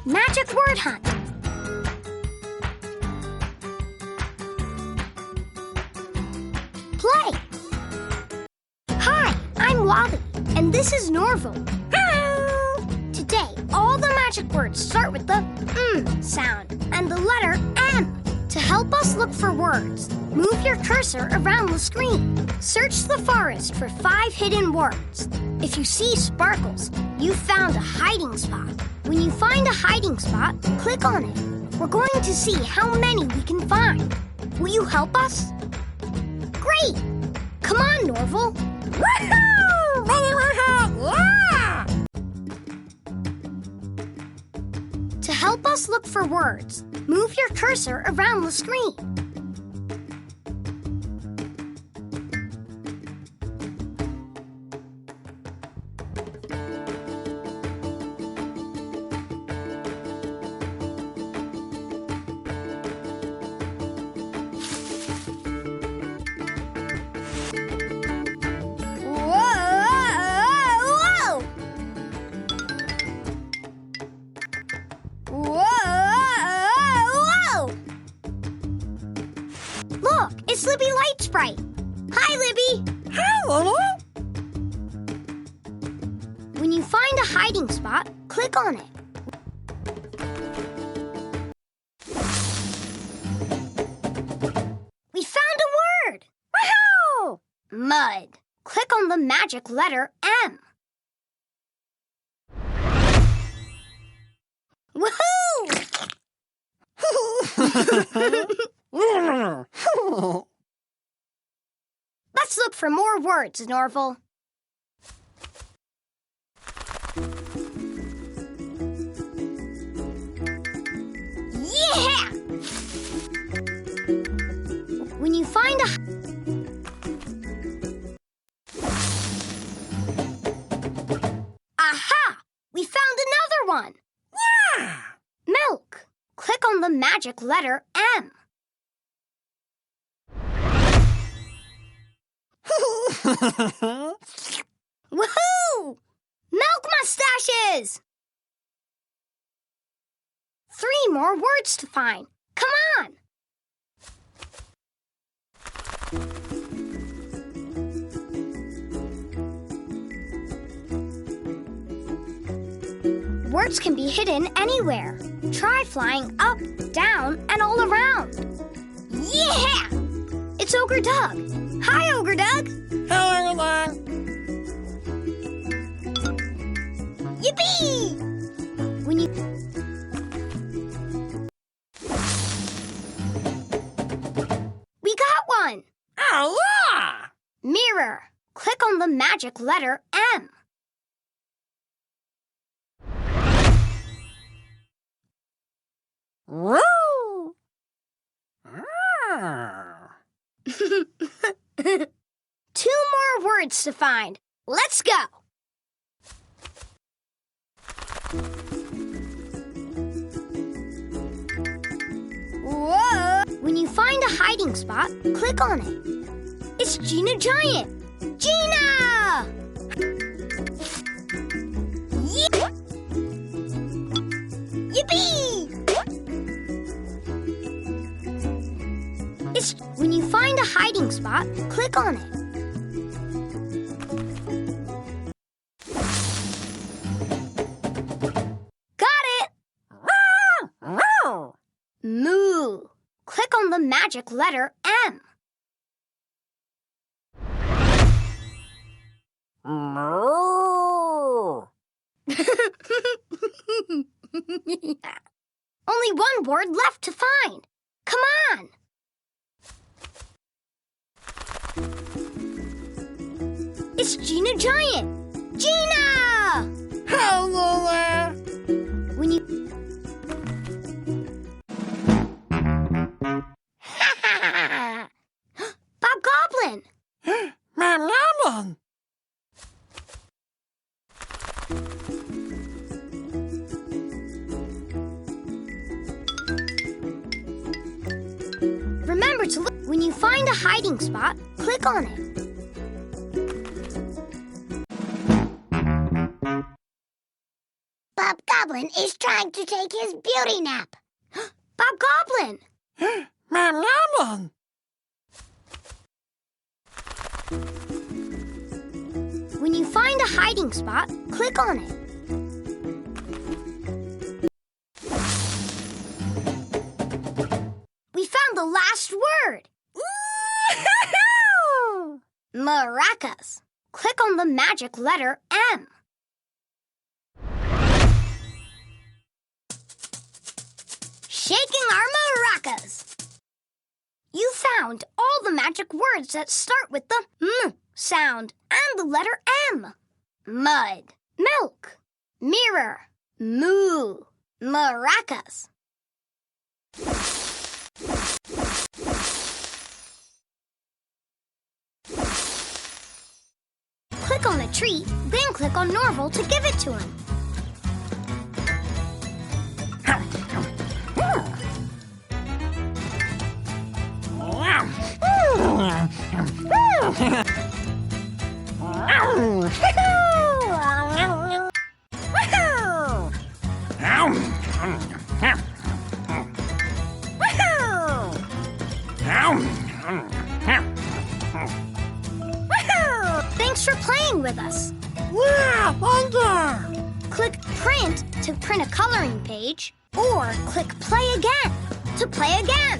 Magic Word Hunt. Play. Hi, I'm Wally, and this is Norval. Today, all the magic words start with the sound and the letter M. To help us look for words, move your cursor around the screen. Search the forest for 5 hidden words. If you see sparkles, you've found a hiding spot. When you find a hiding spot, click on it. We're going to see how many we can find. Will you help us? Great! Come on, Norval. Woohoo! Yeah! To help us look for words, move your cursor around the screen. Look, it's Libby Light Sprite. Hi, Libby. Hi, Lily. When you find a hiding spot, click on it. We found a word. Woohoo! Mud. Click on the magic letter M. Woohoo! Let's look for more words, Norval. Yeah! When you find a... Aha! We found another one! Yeah! Milk. Click on the magic letter M. Woohoo! Milk mustaches! 3 more words to find. Come on! Words can be hidden anywhere. Try flying up, down, and all around. Yeah! It's Ogre Doug. Hi, Ogre Doug. Hello, Lily. Yippee! When you... We got one! Oh, yeah! Mirror. Click on the magic letter M. Woo! 2 more words to find. Let's go! Whoa! When you find a hiding spot, click on it. It's Gina Giant! Gina! Yippee! When you find a hiding spot, click on it. Got it! Moo. Click on the magic letter M. Moo. Only 1 word left to find. Come on! It's Gina Giant! Gina! Hello, When you... Bob Goblin! Mom. Remember to look. When you find a hiding spot, click on it. Bob Goblin! Goblin is trying to take his beauty nap. Bob Goblin! Goblin! When you find a hiding spot, click on it. We found the last word. Maracas. Click on the magic letter M. Shaking our maracas. You found all the magic words that start with the M sound and the letter M. Mud, milk, mirror, moo, maracas. Click on the tree, then click on Norval to give it to him. Thanks for playing with us. Yeah, wonder! Click Print to print a coloring page, or click Play Again to play again.